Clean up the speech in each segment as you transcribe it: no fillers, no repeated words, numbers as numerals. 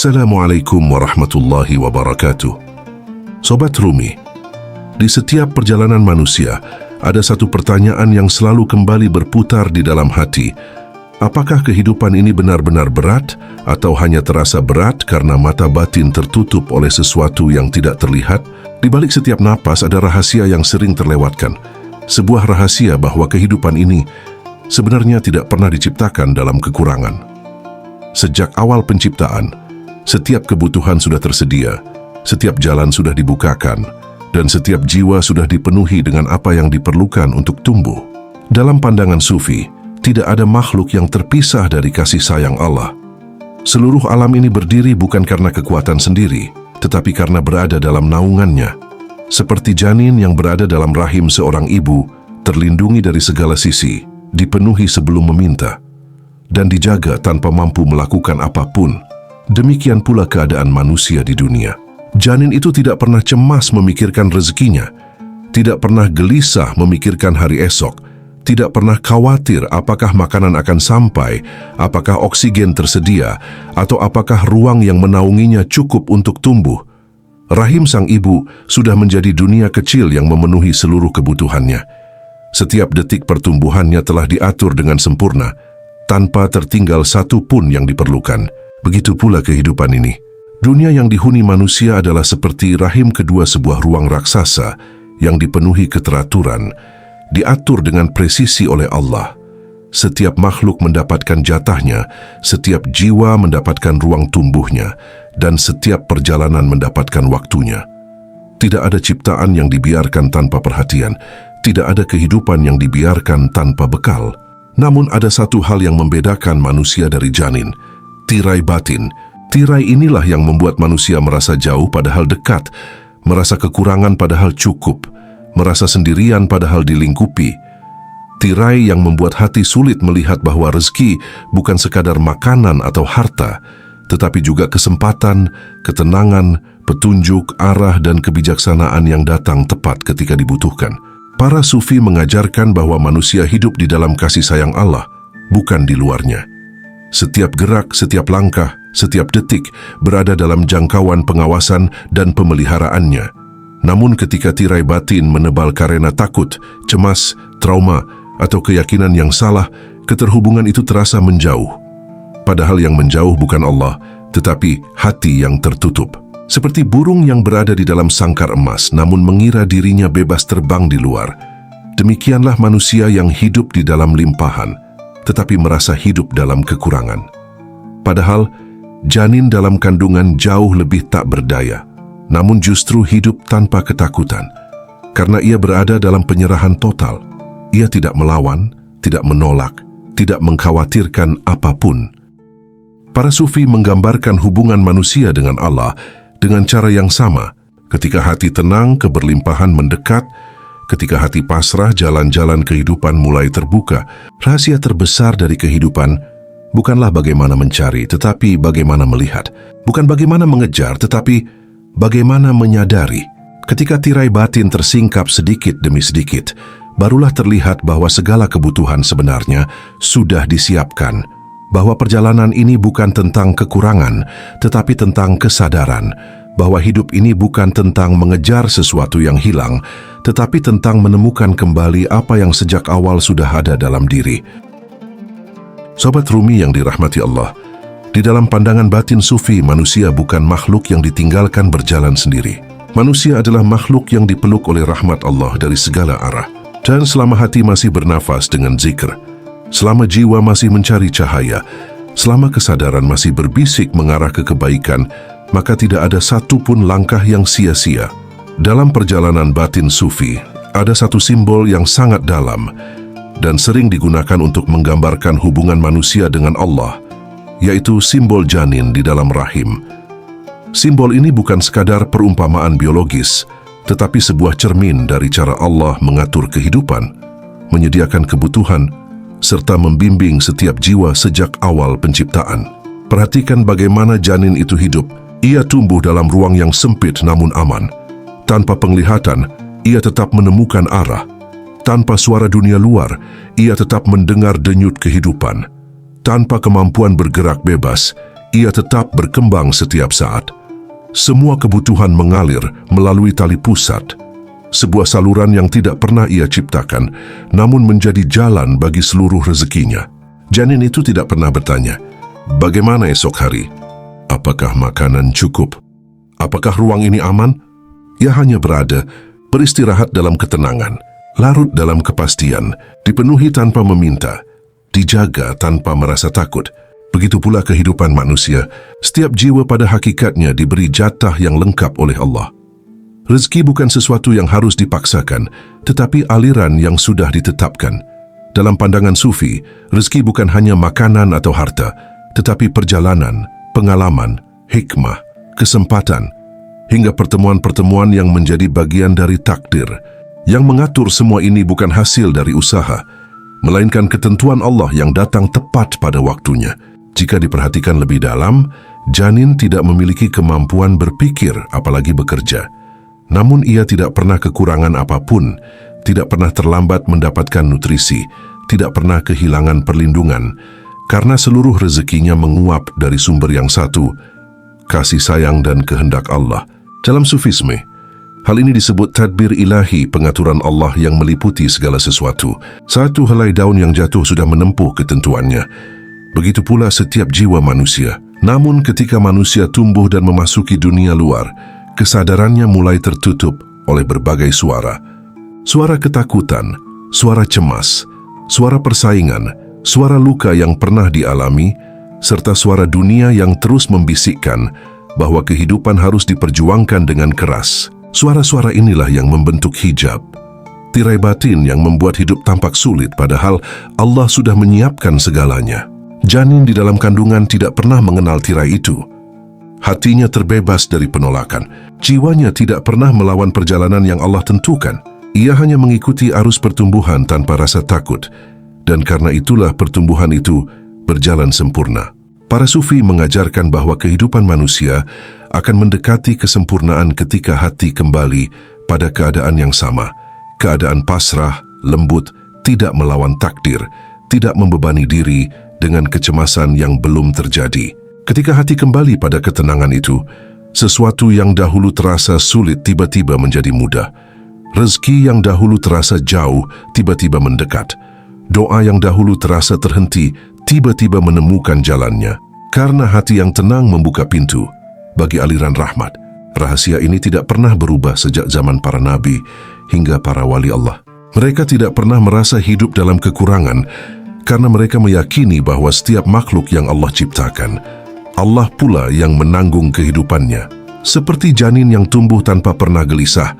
Assalamualaikum warahmatullahi wabarakatuh. Sobat Rumi, di setiap perjalanan manusia, ada satu pertanyaan yang selalu kembali berputar di dalam hati. Apakah kehidupan ini benar-benar berat atau hanya terasa berat karena mata batin tertutup oleh sesuatu yang tidak terlihat? Di balik setiap napas ada rahasia yang sering terlewatkan. Sebuah rahasia bahwa kehidupan ini sebenarnya tidak pernah diciptakan dalam kekurangan. Sejak awal penciptaan, setiap kebutuhan sudah tersedia, setiap jalan sudah dibukakan, dan setiap jiwa sudah dipenuhi dengan apa yang diperlukan untuk tumbuh. Dalam pandangan Sufi, tidak ada makhluk yang terpisah dari kasih sayang Allah. Seluruh alam ini berdiri bukan karena kekuatan sendiri, tetapi karena berada dalam naungannya. Seperti janin yang berada dalam rahim seorang ibu, terlindungi dari segala sisi, dipenuhi sebelum meminta, dan dijaga tanpa mampu melakukan apapun. Demikian pula keadaan manusia di dunia. Janin itu tidak pernah cemas memikirkan rezekinya, tidak pernah gelisah memikirkan hari esok, tidak pernah khawatir apakah makanan akan sampai, apakah oksigen tersedia, atau apakah ruang yang menaunginya cukup untuk tumbuh. Rahim sang ibu sudah menjadi dunia kecil yang memenuhi seluruh kebutuhannya. Setiap detik pertumbuhannya telah diatur dengan sempurna, tanpa tertinggal satu pun yang diperlukan. Begitu pula kehidupan ini. Dunia yang dihuni manusia adalah seperti rahim kedua sebuah ruang raksasa yang dipenuhi keteraturan, diatur dengan presisi oleh Allah. Setiap makhluk mendapatkan jatahnya, setiap jiwa mendapatkan ruang tumbuhnya, dan setiap perjalanan mendapatkan waktunya. Tidak ada ciptaan yang dibiarkan tanpa perhatian, tidak ada kehidupan yang dibiarkan tanpa bekal. Namun ada satu hal yang membedakan manusia dari janin, tirai batin. Tirai inilah yang membuat manusia merasa jauh padahal dekat, merasa kekurangan padahal cukup, merasa sendirian padahal dilingkupi. Tirai yang membuat hati sulit melihat bahwa rezeki bukan sekadar makanan atau harta, tetapi juga kesempatan, ketenangan, petunjuk, arah, dan kebijaksanaan yang datang tepat ketika dibutuhkan. Para sufi mengajarkan bahwa manusia hidup di dalam kasih sayang Allah, bukan di luarnya. Setiap gerak, setiap langkah, setiap detik berada dalam jangkauan pengawasan dan pemeliharaannya. Namun ketika tirai batin menebal karena takut, cemas, trauma, atau keyakinan yang salah, keterhubungan itu terasa menjauh. Padahal yang menjauh bukan Allah, tetapi hati yang tertutup. Seperti burung yang berada di dalam sangkar emas, namun mengira dirinya bebas terbang di luar. Demikianlah manusia yang hidup di dalam limpahan, tetapi merasa hidup dalam kekurangan. Padahal, janin dalam kandungan jauh lebih tak berdaya, namun justru hidup tanpa ketakutan. Karena ia berada dalam penyerahan total, ia tidak melawan, tidak menolak, tidak mengkhawatirkan apapun. Para sufi menggambarkan hubungan manusia dengan Allah dengan cara yang sama. Ketika hati tenang, keberlimpahan mendekat. Ketika hati pasrah, jalan-jalan kehidupan mulai terbuka. Rahasia terbesar dari kehidupan bukanlah bagaimana mencari, tetapi bagaimana melihat. Bukan bagaimana mengejar, tetapi bagaimana menyadari. Ketika tirai batin tersingkap sedikit demi sedikit, barulah terlihat bahwa segala kebutuhan sebenarnya sudah disiapkan. Bahwa perjalanan ini bukan tentang kekurangan, tetapi tentang kesadaran. Bahwa hidup ini bukan tentang mengejar sesuatu yang hilang, tetapi tentang menemukan kembali apa yang sejak awal sudah ada dalam diri. Sobat Rumi yang dirahmati Allah, di dalam pandangan batin sufi, manusia bukan makhluk yang ditinggalkan berjalan sendiri. Manusia adalah makhluk yang dipeluk oleh rahmat Allah dari segala arah. Dan selama hati masih bernafas dengan zikr, selama jiwa masih mencari cahaya, selama kesadaran masih berbisik mengarah ke kebaikan, maka tidak ada satu pun langkah yang sia-sia. Dalam perjalanan batin sufi, ada satu simbol yang sangat dalam dan sering digunakan untuk menggambarkan hubungan manusia dengan Allah, yaitu simbol janin di dalam rahim. Simbol ini bukan sekadar perumpamaan biologis, tetapi sebuah cermin dari cara Allah mengatur kehidupan, menyediakan kebutuhan, serta membimbing setiap jiwa sejak awal penciptaan. Perhatikan bagaimana janin itu hidup. Ia tumbuh dalam ruang yang sempit namun aman. Tanpa penglihatan, ia tetap menemukan arah. Tanpa suara dunia luar, ia tetap mendengar denyut kehidupan. Tanpa kemampuan bergerak bebas, ia tetap berkembang setiap saat. Semua kebutuhan mengalir melalui tali pusat, sebuah saluran yang tidak pernah ia ciptakan, namun menjadi jalan bagi seluruh rezekinya. Janin itu tidak pernah bertanya, bagaimana esok hari? Apakah makanan cukup? Apakah ruang ini aman? Ia hanya berada, beristirahat dalam ketenangan, larut dalam kepastian, dipenuhi tanpa meminta, dijaga tanpa merasa takut. Begitu pula kehidupan manusia, setiap jiwa pada hakikatnya diberi jatah yang lengkap oleh Allah. Rezeki bukan sesuatu yang harus dipaksakan, tetapi aliran yang sudah ditetapkan. Dalam pandangan Sufi, rezeki bukan hanya makanan atau harta, tetapi perjalanan, pengalaman, hikmah, kesempatan, hingga pertemuan-pertemuan yang menjadi bagian dari takdir. Yang mengatur semua ini bukan hasil dari usaha, melainkan ketentuan Allah yang datang tepat pada waktunya. Jika diperhatikan lebih dalam, janin tidak memiliki kemampuan berpikir apalagi bekerja. Namun ia tidak pernah kekurangan apapun, tidak pernah terlambat mendapatkan nutrisi, tidak pernah kehilangan perlindungan, karena seluruh rezekinya menguap dari sumber yang satu, kasih sayang dan kehendak Allah. Dalam Sufisme, hal ini disebut tadbir ilahi, pengaturan Allah yang meliputi segala sesuatu. Satu helai daun yang jatuh sudah menempuh ketentuannya. Begitu pula setiap jiwa manusia. Namun ketika manusia tumbuh dan memasuki dunia luar, kesadarannya mulai tertutup oleh berbagai suara. Suara ketakutan, suara cemas, suara persaingan, suara luka yang pernah dialami, serta suara dunia yang terus membisikkan bahwa kehidupan harus diperjuangkan dengan keras. Suara-suara inilah yang membentuk hijab, tirai batin yang membuat hidup tampak sulit padahal Allah sudah menyiapkan segalanya. Janin di dalam kandungan tidak pernah mengenal tirai itu. Hatinya terbebas dari penolakan. Jiwanya tidak pernah melawan perjalanan yang Allah tentukan. Ia hanya mengikuti arus pertumbuhan tanpa rasa takut. Dan karena itulah pertumbuhan itu berjalan sempurna. Para sufi mengajarkan bahwa kehidupan manusia akan mendekati kesempurnaan ketika hati kembali pada keadaan yang sama. Keadaan pasrah, lembut, tidak melawan takdir, tidak membebani diri dengan kecemasan yang belum terjadi. Ketika hati kembali pada ketenangan itu, sesuatu yang dahulu terasa sulit tiba-tiba menjadi mudah. Rezeki yang dahulu terasa jauh tiba-tiba mendekat. Doa yang dahulu terasa terhenti tiba-tiba menemukan jalannya. Karena hati yang tenang membuka pintu bagi aliran rahmat. Rahasia ini tidak pernah berubah sejak zaman para nabi hingga para wali Allah. Mereka tidak pernah merasa hidup dalam kekurangan, karena mereka meyakini bahwa setiap makhluk yang Allah ciptakan, Allah pula yang menanggung kehidupannya. Seperti janin yang tumbuh tanpa pernah gelisah,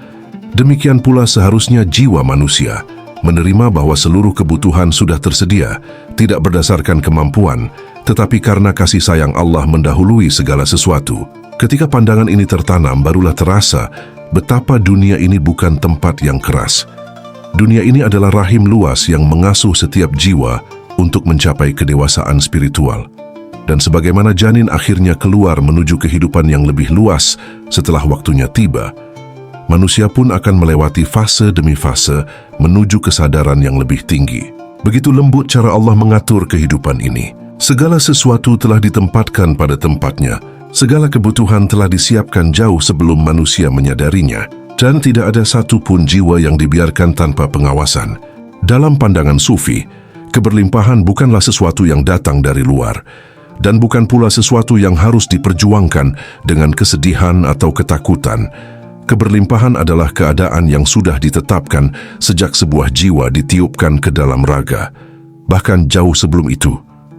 demikian pula seharusnya jiwa manusia menerima bahwa seluruh kebutuhan sudah tersedia, tidak berdasarkan kemampuan, tetapi karena kasih sayang Allah mendahului segala sesuatu. Ketika pandangan ini tertanam, barulah terasa betapa dunia ini bukan tempat yang keras. Dunia ini adalah rahim luas yang mengasuh setiap jiwa untuk mencapai kedewasaan spiritual. Dan sebagaimana janin akhirnya keluar menuju kehidupan yang lebih luas setelah waktunya tiba, manusia pun akan melewati fase demi fase menuju kesadaran yang lebih tinggi. Begitu lembut cara Allah mengatur kehidupan ini. Segala sesuatu telah ditempatkan pada tempatnya. Segala kebutuhan telah disiapkan jauh sebelum manusia menyadarinya. Dan tidak ada satupun jiwa yang dibiarkan tanpa pengawasan. Dalam pandangan Sufi, keberlimpahan bukanlah sesuatu yang datang dari luar, dan bukan pula sesuatu yang harus diperjuangkan dengan kesedihan atau ketakutan. Keberlimpahan adalah keadaan yang sudah ditetapkan sejak sebuah jiwa ditiupkan ke dalam raga. Bahkan jauh sebelum itu,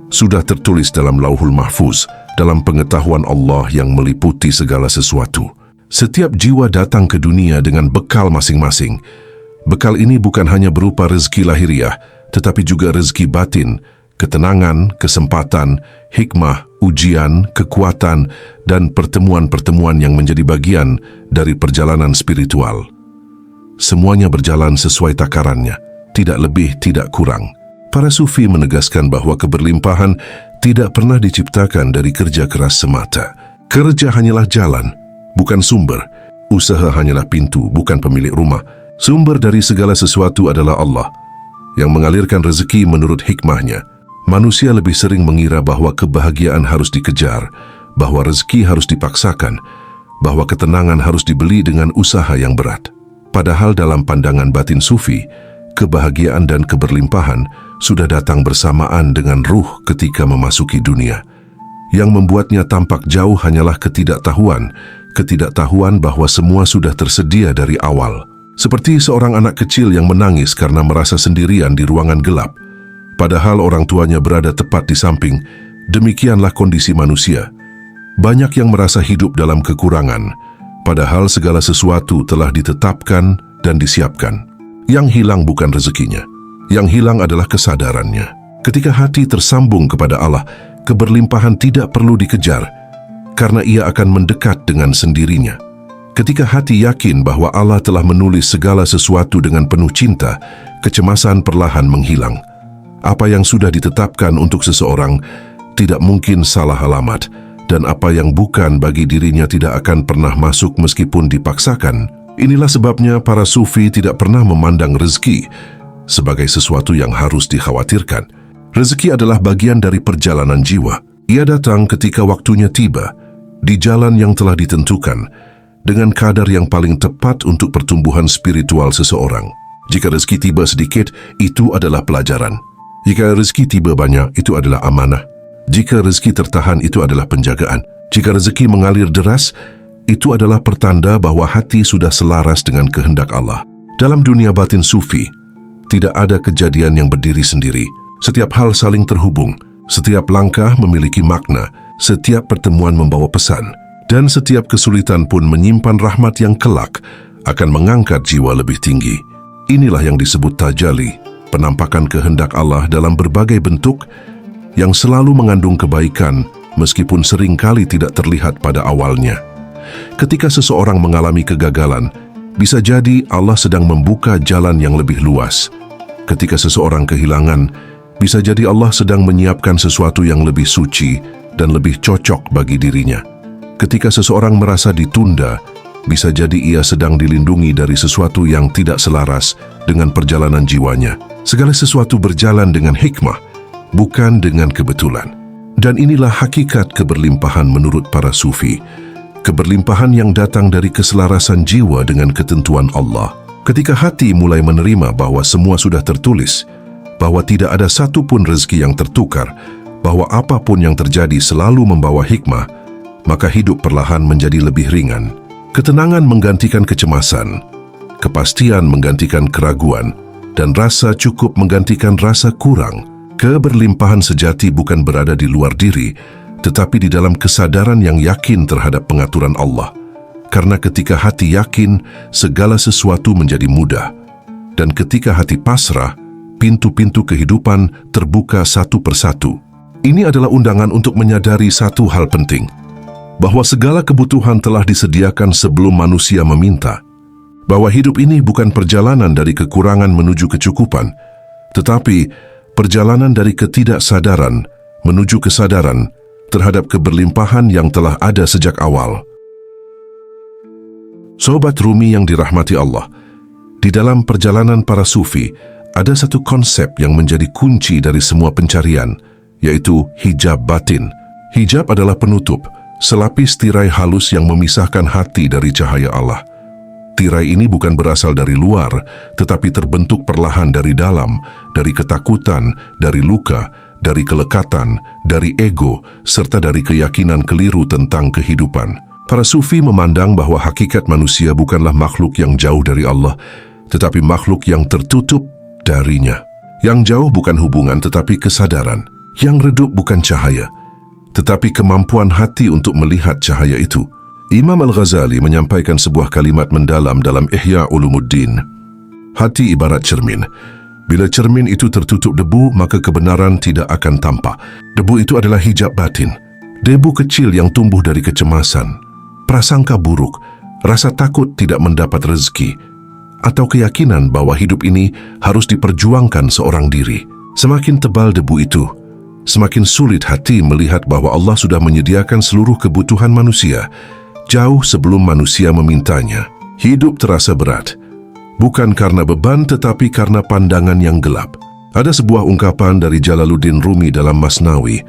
sudah tertulis dalam Lauhul Mahfuz, dalam pengetahuan Allah yang meliputi segala sesuatu. Setiap jiwa datang ke dunia dengan bekal masing-masing. Bekal ini bukan hanya berupa rezeki lahiriah, tetapi juga rezeki batin, ketenangan, kesempatan, hikmah, ujian, kekuatan, dan pertemuan-pertemuan yang menjadi bagian dari perjalanan spiritual. Semuanya berjalan sesuai takarannya, tidak lebih, tidak kurang. Para sufi menegaskan bahwa keberlimpahan tidak pernah diciptakan dari kerja keras semata. Kerja hanyalah jalan, bukan sumber. Usaha hanyalah pintu, bukan pemilik rumah. Sumber dari segala sesuatu adalah Allah, yang mengalirkan rezeki menurut hikmahnya. Manusia lebih sering mengira bahwa kebahagiaan harus dikejar, bahwa rezeki harus dipaksakan, bahwa ketenangan harus dibeli dengan usaha yang berat. Padahal dalam pandangan batin sufi, kebahagiaan dan keberlimpahan sudah datang bersamaan dengan ruh ketika memasuki dunia. Yang membuatnya tampak jauh hanyalah ketidaktahuan bahwa semua sudah tersedia dari awal. Seperti seorang anak kecil yang menangis karena merasa sendirian di ruangan gelap, padahal orang tuanya berada tepat di samping. Demikianlah kondisi manusia. Banyak yang merasa hidup dalam kekurangan, padahal segala sesuatu telah ditetapkan dan disiapkan. Yang hilang bukan rezekinya, yang hilang adalah kesadarannya. Ketika hati tersambung kepada Allah, keberlimpahan tidak perlu dikejar, karena ia akan mendekat dengan sendirinya. Ketika hati yakin bahwa Allah telah menulis segala sesuatu dengan penuh cinta, kecemasan perlahan menghilang. Apa yang sudah ditetapkan untuk seseorang tidak mungkin salah alamat, dan apa yang bukan bagi dirinya tidak akan pernah masuk meskipun dipaksakan. Inilah sebabnya para sufi tidak pernah memandang rezeki sebagai sesuatu yang harus dikhawatirkan. Rezeki adalah bagian dari perjalanan jiwa. Ia datang ketika waktunya tiba, di jalan yang telah ditentukan, dengan kadar yang paling tepat untuk pertumbuhan spiritual seseorang. Jika rezeki tiba sedikit, itu adalah pelajaran. Jika rezeki tiba banyak, itu adalah amanah. Jika rezeki tertahan, itu adalah penjagaan. Jika rezeki mengalir deras, itu adalah pertanda bahwa hati sudah selaras dengan kehendak Allah. Dalam dunia batin sufi, tidak ada kejadian yang berdiri sendiri. Setiap hal saling terhubung, setiap langkah memiliki makna, setiap pertemuan membawa pesan, dan setiap kesulitan pun menyimpan rahmat yang kelak akan mengangkat jiwa lebih tinggi. Inilah yang disebut tajalli, penampakan kehendak Allah dalam berbagai bentuk yang selalu mengandung kebaikan meskipun seringkali tidak terlihat pada awalnya. Ketika seseorang mengalami kegagalan, bisa jadi Allah sedang membuka jalan yang lebih luas. Ketika seseorang kehilangan, bisa jadi Allah sedang menyiapkan sesuatu yang lebih suci dan lebih cocok bagi dirinya. Ketika seseorang merasa ditunda, bisa jadi ia sedang dilindungi dari sesuatu yang tidak selaras dengan perjalanan jiwanya. Segala sesuatu berjalan dengan hikmah, bukan dengan kebetulan. Dan inilah hakikat keberlimpahan menurut para sufi. Keberlimpahan yang datang dari keselarasan jiwa dengan ketentuan Allah. Ketika hati mulai menerima bahwa semua sudah tertulis, bahwa tidak ada satu pun rezeki yang tertukar, bahwa apapun yang terjadi selalu membawa hikmah, maka hidup perlahan menjadi lebih ringan. Ketenangan menggantikan kecemasan, kepastian menggantikan keraguan, dan rasa cukup menggantikan rasa kurang. Keberlimpahan sejati bukan berada di luar diri, tetapi di dalam kesadaran yang yakin terhadap pengaturan Allah. Karena ketika hati yakin, segala sesuatu menjadi mudah. Dan ketika hati pasrah, pintu-pintu kehidupan terbuka satu persatu. Ini adalah undangan untuk menyadari satu hal penting, bahwa segala kebutuhan telah disediakan sebelum manusia meminta. Bahwa hidup ini bukan perjalanan dari kekurangan menuju kecukupan, tetapi perjalanan dari ketidaksadaran menuju kesadaran terhadap keberlimpahan yang telah ada sejak awal. Sobat Rumi yang dirahmati Allah, di dalam perjalanan para sufi, ada satu konsep yang menjadi kunci dari semua pencarian, yaitu hijab batin. Hijab adalah penutup, selapis tirai halus yang memisahkan hati dari cahaya Allah. Tirai ini bukan berasal dari luar, tetapi terbentuk perlahan dari dalam, dari ketakutan, dari luka, dari kelekatan, dari ego, serta dari keyakinan keliru tentang kehidupan. Para sufi memandang bahwa hakikat manusia bukanlah makhluk yang jauh dari Allah, tetapi makhluk yang tertutup darinya. Yang jauh bukan hubungan tetapi kesadaran. Yang redup bukan cahaya, tetapi kemampuan hati untuk melihat cahaya itu. Imam Al-Ghazali menyampaikan sebuah kalimat mendalam dalam Ihya Ulumuddin. Hati ibarat cermin. Bila cermin itu tertutup debu, maka kebenaran tidak akan tampak. Debu itu adalah hijab batin. Debu kecil yang tumbuh dari kecemasan, prasangka buruk, rasa takut tidak mendapat rezeki, atau keyakinan bahwa hidup ini harus diperjuangkan seorang diri. Semakin tebal debu itu, semakin sulit hati melihat bahwa Allah sudah menyediakan seluruh kebutuhan manusia jauh sebelum manusia memintanya. Hidup terasa berat, bukan karena beban tetapi karena pandangan yang gelap. Ada sebuah ungkapan dari Jalaluddin Rumi dalam Masnawi,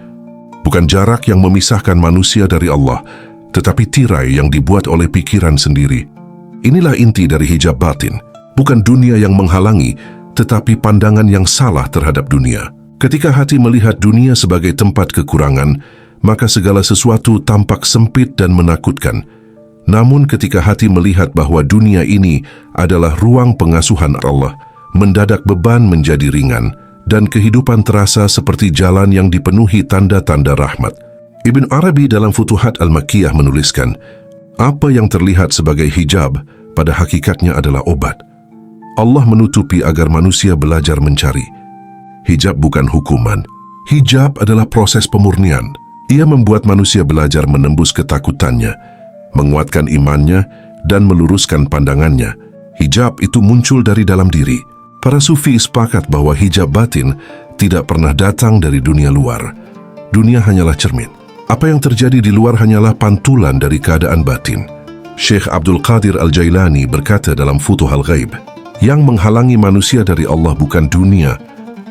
bukan jarak yang memisahkan manusia dari Allah, tetapi tirai yang dibuat oleh pikiran sendiri. Inilah inti dari hijab batin, bukan dunia yang menghalangi, tetapi pandangan yang salah terhadap dunia. Ketika hati melihat dunia sebagai tempat kekurangan, maka segala sesuatu tampak sempit dan menakutkan. Namun ketika hati melihat bahwa dunia ini adalah ruang pengasuhan Allah, mendadak beban menjadi ringan, dan kehidupan terasa seperti jalan yang dipenuhi tanda-tanda rahmat. Ibn Arabi dalam Futuhat Al-Makkiyah menuliskan, apa yang terlihat sebagai hijab pada hakikatnya adalah obat. Allah menutupi agar manusia belajar mencari. Hijab bukan hukuman. Hijab adalah proses pemurnian. Ia membuat manusia belajar menembus ketakutannya, menguatkan imannya, dan meluruskan pandangannya. Hijab itu muncul dari dalam diri. Para sufi sepakat bahwa hijab batin tidak pernah datang dari dunia luar. Dunia hanyalah cermin. Apa yang terjadi di luar hanyalah pantulan dari keadaan batin. Syekh Abdul Qadir Al-Jailani berkata dalam Futuhul Ghaib, yang menghalangi manusia dari Allah bukan dunia,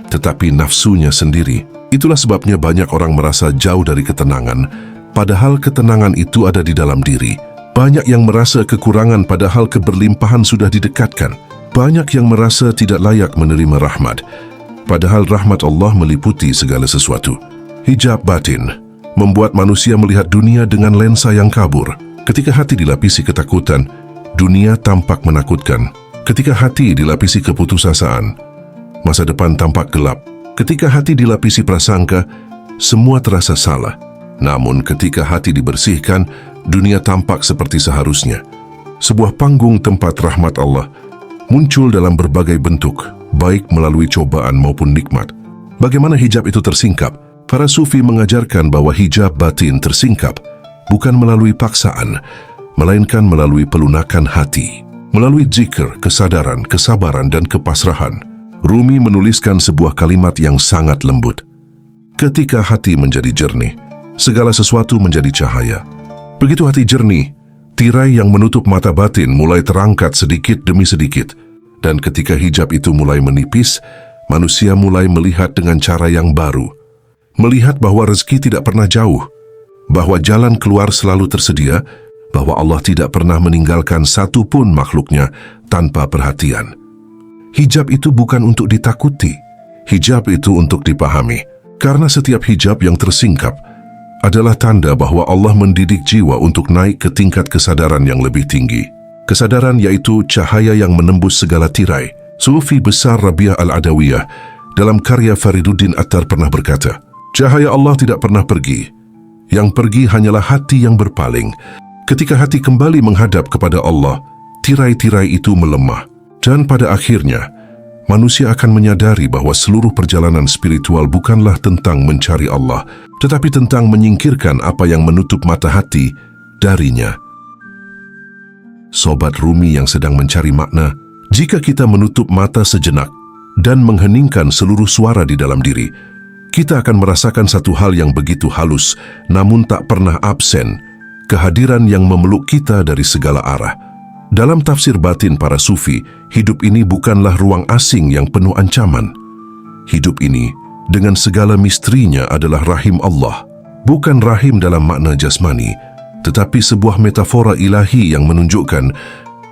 tetapi nafsunya sendiri. Itulah sebabnya banyak orang merasa jauh dari ketenangan, padahal ketenangan itu ada di dalam diri. Banyak yang merasa kekurangan padahal keberlimpahan sudah didekatkan. Banyak yang merasa tidak layak menerima rahmat, padahal rahmat Allah meliputi segala sesuatu. Hijab batin membuat manusia melihat dunia dengan lensa yang kabur. Ketika hati dilapisi ketakutan, dunia tampak menakutkan. Ketika hati dilapisi keputusasaan, masa depan tampak gelap. Ketika hati dilapisi prasangka, semua terasa salah. Namun ketika hati dibersihkan, dunia tampak seperti seharusnya. Sebuah panggung tempat rahmat Allah muncul dalam berbagai bentuk, baik melalui cobaan maupun nikmat. Bagaimana hijab itu tersingkap? Para sufi mengajarkan bahwa hijab batin tersingkap bukan melalui paksaan, melainkan melalui pelunakan hati. Melalui zikir, kesadaran, kesabaran, dan kepasrahan. Rumi menuliskan sebuah kalimat yang sangat lembut. Ketika hati menjadi jernih, segala sesuatu menjadi cahaya. Begitu hati jernih, tirai yang menutup mata batin mulai terangkat sedikit demi sedikit. Dan ketika hijab itu mulai menipis, manusia mulai melihat dengan cara yang baru. Melihat bahwa rezeki tidak pernah jauh, bahwa jalan keluar selalu tersedia, bahwa Allah tidak pernah meninggalkan satu pun makhluknya tanpa perhatian. Hijab itu bukan untuk ditakuti, hijab itu untuk dipahami. Karena setiap hijab yang tersingkap adalah tanda bahwa Allah mendidik jiwa untuk naik ke tingkat kesadaran yang lebih tinggi. Kesadaran yaitu cahaya yang menembus segala tirai. Sufi besar Rabi'ah Al-Adawiyah dalam karya Fariduddin Attar pernah berkata, cahaya Allah tidak pernah pergi. Yang pergi hanyalah hati yang berpaling. Ketika hati kembali menghadap kepada Allah, tirai-tirai itu melemah. Dan pada akhirnya, manusia akan menyadari bahwa seluruh perjalanan spiritual bukanlah tentang mencari Allah, tetapi tentang menyingkirkan apa yang menutup mata hati darinya. Sobat Rumi yang sedang mencari makna, jika kita menutup mata sejenak dan mengheningkan seluruh suara di dalam diri, kita akan merasakan satu hal yang begitu halus, namun tak pernah absen, kehadiran yang memeluk kita dari segala arah. Dalam tafsir batin para sufi, hidup ini bukanlah ruang asing yang penuh ancaman. Hidup ini, dengan segala misterinya adalah rahim Allah. Bukan rahim dalam makna jasmani, tetapi sebuah metafora ilahi yang menunjukkan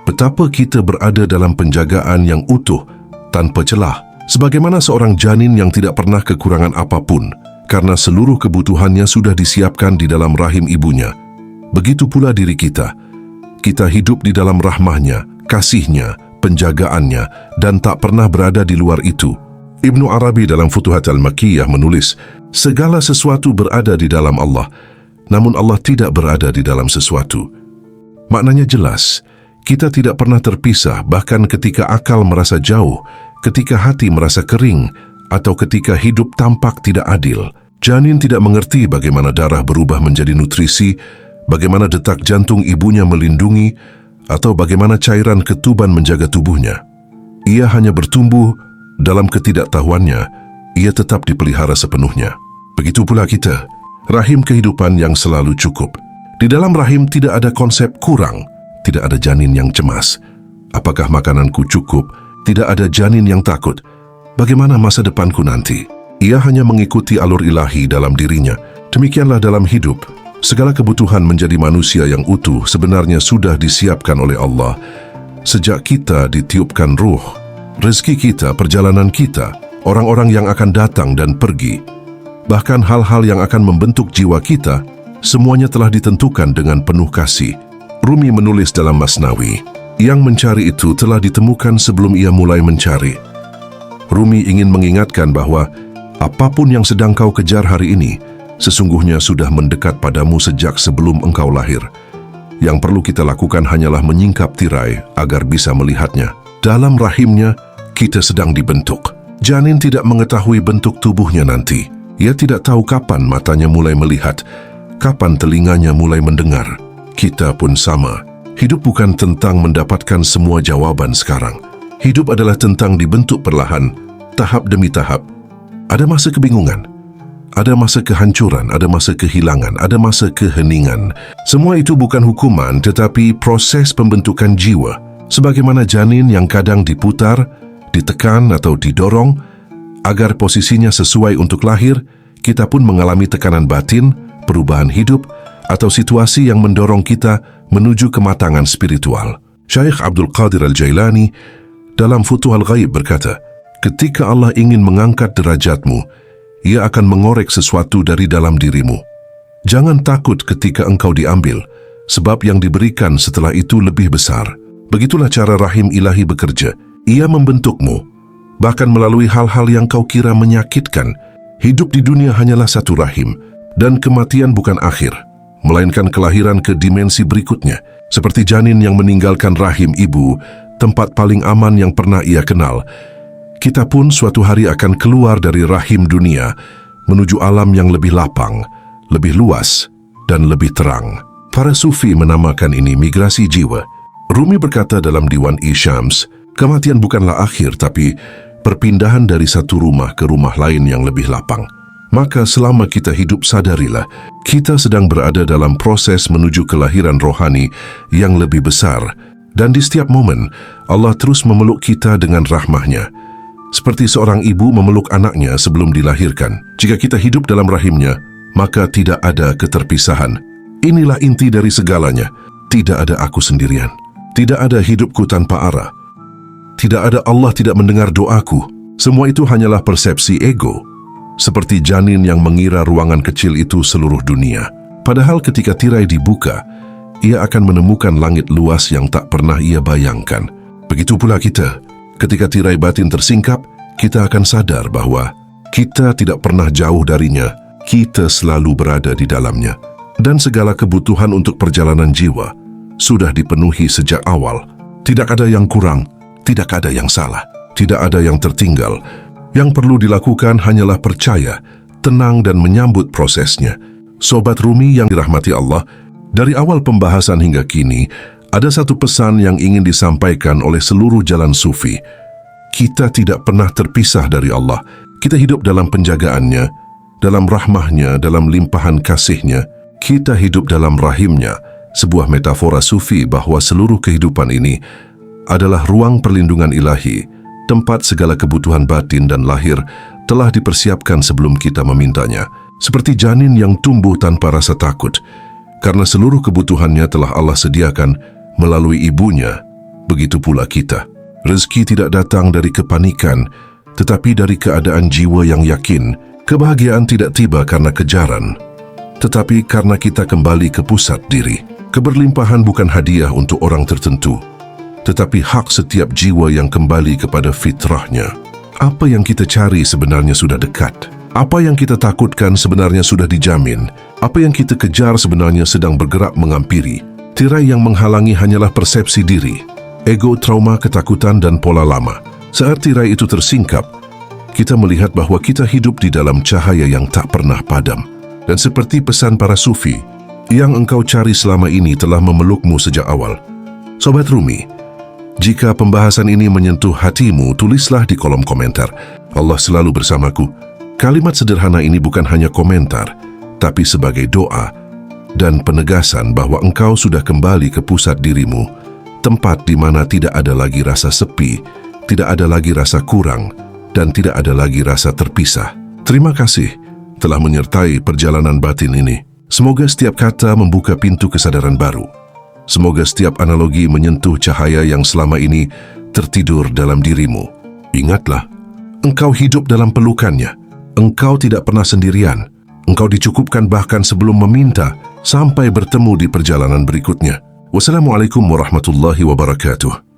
betapa kita berada dalam penjagaan yang utuh, tanpa celah. Sebagaimana seorang janin yang tidak pernah kekurangan apapun, karena seluruh kebutuhannya sudah disiapkan di dalam rahim ibunya. Begitu pula diri kita. Kita hidup di dalam rahmahnya, kasihnya, penjagaannya, dan tak pernah berada di luar itu. Ibnu Arabi dalam Futuhat Al-Makkiyah menulis, segala sesuatu berada di dalam Allah, namun Allah tidak berada di dalam sesuatu. Maknanya jelas, kita tidak pernah terpisah bahkan ketika akal merasa jauh, ketika hati merasa kering, atau ketika hidup tampak tidak adil. Janin tidak mengerti bagaimana darah berubah menjadi nutrisi, bagaimana detak jantung ibunya melindungi, atau bagaimana cairan ketuban menjaga tubuhnya. Ia hanya bertumbuh dalam ketidaktahuannya, ia tetap dipelihara sepenuhnya. Begitu pula kita, rahim kehidupan yang selalu cukup. Di dalam rahim tidak ada konsep kurang, tidak ada janin yang cemas. Apakah makananku cukup? Tidak ada janin yang takut. bagaimana masa depanku nanti? Ia hanya mengikuti alur ilahi dalam dirinya. Demikianlah dalam hidup. Segala kebutuhan menjadi manusia yang utuh sebenarnya sudah disiapkan oleh Allah. Sejak kita ditiupkan ruh, rezeki kita, perjalanan kita, orang-orang yang akan datang dan pergi, bahkan hal-hal yang akan membentuk jiwa kita, semuanya telah ditentukan dengan penuh kasih. Rumi menulis dalam Masnawi, yang mencari itu telah ditemukan sebelum ia mulai mencari. Rumi ingin mengingatkan bahwa apapun yang sedang kau kejar hari ini, sesungguhnya sudah mendekat padamu sejak sebelum engkau lahir. Yang perlu kita lakukan hanyalah menyingkap tirai agar bisa melihatnya. Dalam rahimnya, kita sedang dibentuk. Janin tidak mengetahui bentuk tubuhnya nanti. Ia tidak tahu kapan matanya mulai melihat, kapan telinganya mulai mendengar. Kita pun sama. Hidup bukan tentang mendapatkan semua jawaban sekarang. Hidup adalah tentang dibentuk perlahan, tahap demi tahap. Ada masa kebingungan, ada masa kehancuran, ada masa kehilangan, ada masa keheningan. Semua itu bukan hukuman tetapi proses pembentukan jiwa. Sebagaimana janin yang kadang diputar, ditekan atau didorong agar posisinya sesuai untuk lahir, kita pun mengalami tekanan batin, perubahan hidup, atau situasi yang mendorong kita menuju kematangan spiritual. Syekh Abdul Qadir Al-Jailani dalam Futuhul Ghaib berkata, ketika Allah ingin mengangkat derajatmu, Ia akan mengorek sesuatu dari dalam dirimu. Jangan takut ketika engkau diambil, sebab yang diberikan setelah itu lebih besar. Begitulah cara rahim ilahi bekerja. Ia membentukmu, bahkan melalui hal-hal yang kau kira menyakitkan. Hidup di dunia hanyalah satu rahim, dan kematian bukan akhir, melainkan kelahiran ke dimensi berikutnya. Seperti janin yang meninggalkan rahim ibu, tempat paling aman yang pernah ia kenal, kita pun suatu hari akan keluar dari rahim dunia menuju alam yang lebih lapang, lebih luas, dan lebih terang. Para sufi menamakan ini migrasi jiwa. Rumi berkata dalam Diwan Syams, kematian bukanlah akhir tapi perpindahan dari satu rumah ke rumah lain yang lebih lapang. Maka selama kita hidup sadarilah, kita sedang berada dalam proses menuju kelahiran rohani yang lebih besar. Dan di setiap momen, Allah terus memeluk kita dengan rahmahnya. Seperti seorang ibu memeluk anaknya sebelum dilahirkan. Jika kita hidup dalam rahimnya, maka tidak ada keterpisahan. Inilah inti dari segalanya. Tidak ada aku sendirian. Tidak ada hidupku tanpa arah. Tidak ada Allah tidak mendengar doaku. Semua itu hanyalah persepsi ego. Seperti janin yang mengira ruangan kecil itu seluruh dunia. Padahal ketika tirai dibuka, ia akan menemukan langit luas yang tak pernah ia bayangkan. Begitu pula kita. Ketika tirai batin tersingkap, kita akan sadar bahwa kita tidak pernah jauh darinya, kita selalu berada di dalamnya. Dan segala kebutuhan untuk perjalanan jiwa sudah dipenuhi sejak awal. Tidak ada yang kurang, tidak ada yang salah, tidak ada yang tertinggal. Yang perlu dilakukan hanyalah percaya, tenang dan menyambut prosesnya. Sobat Rumi yang dirahmati Allah, dari awal pembahasan hingga kini, ada satu pesan yang ingin disampaikan oleh seluruh jalan sufi. Kita tidak pernah terpisah dari Allah. Kita hidup dalam penjagaannya, dalam rahmahnya, dalam limpahan kasihnya. Kita hidup dalam rahimnya, sebuah metafora sufi bahwa seluruh kehidupan ini adalah ruang perlindungan ilahi, tempat segala kebutuhan batin dan lahir telah dipersiapkan sebelum kita memintanya. Seperti janin yang tumbuh tanpa rasa takut, karena seluruh kebutuhannya telah Allah sediakan melalui ibunya, begitu pula kita. Rezeki tidak datang dari kepanikan, tetapi dari keadaan jiwa yang yakin. Kebahagiaan tidak tiba karena kejaran, tetapi karena kita kembali ke pusat diri. Keberlimpahan bukan hadiah untuk orang tertentu, tetapi hak setiap jiwa yang kembali kepada fitrahnya. Apa yang kita cari sebenarnya sudah dekat. Apa yang kita takutkan sebenarnya sudah dijamin. Apa yang kita kejar sebenarnya sedang bergerak menghampiri. Tirai yang menghalangi hanyalah persepsi diri, ego, trauma, ketakutan, dan pola lama. Saat tirai itu tersingkap, kita melihat bahwa kita hidup di dalam cahaya yang tak pernah padam. Dan seperti pesan para sufi, yang engkau cari selama ini telah memelukmu sejak awal. Sobat Rumi, jika pembahasan ini menyentuh hatimu, tulislah di kolom komentar. Allah selalu bersamaku. Kalimat sederhana ini bukan hanya komentar, tapi sebagai doa dan penegasan bahwa engkau sudah kembali ke pusat dirimu, tempat di mana tidak ada lagi rasa sepi, tidak ada lagi rasa kurang, dan tidak ada lagi rasa terpisah. Terima kasih telah menyertai perjalanan batin ini. Semoga setiap kata membuka pintu kesadaran baru. Semoga setiap analogi menyentuh cahaya yang selama ini tertidur dalam dirimu. Ingatlah, engkau hidup dalam pelukannya. Engkau tidak pernah sendirian. Engkau dicukupkan bahkan sebelum meminta. Sampai bertemu di perjalanan berikutnya. Wassalamualaikum warahmatullahi wabarakatuh.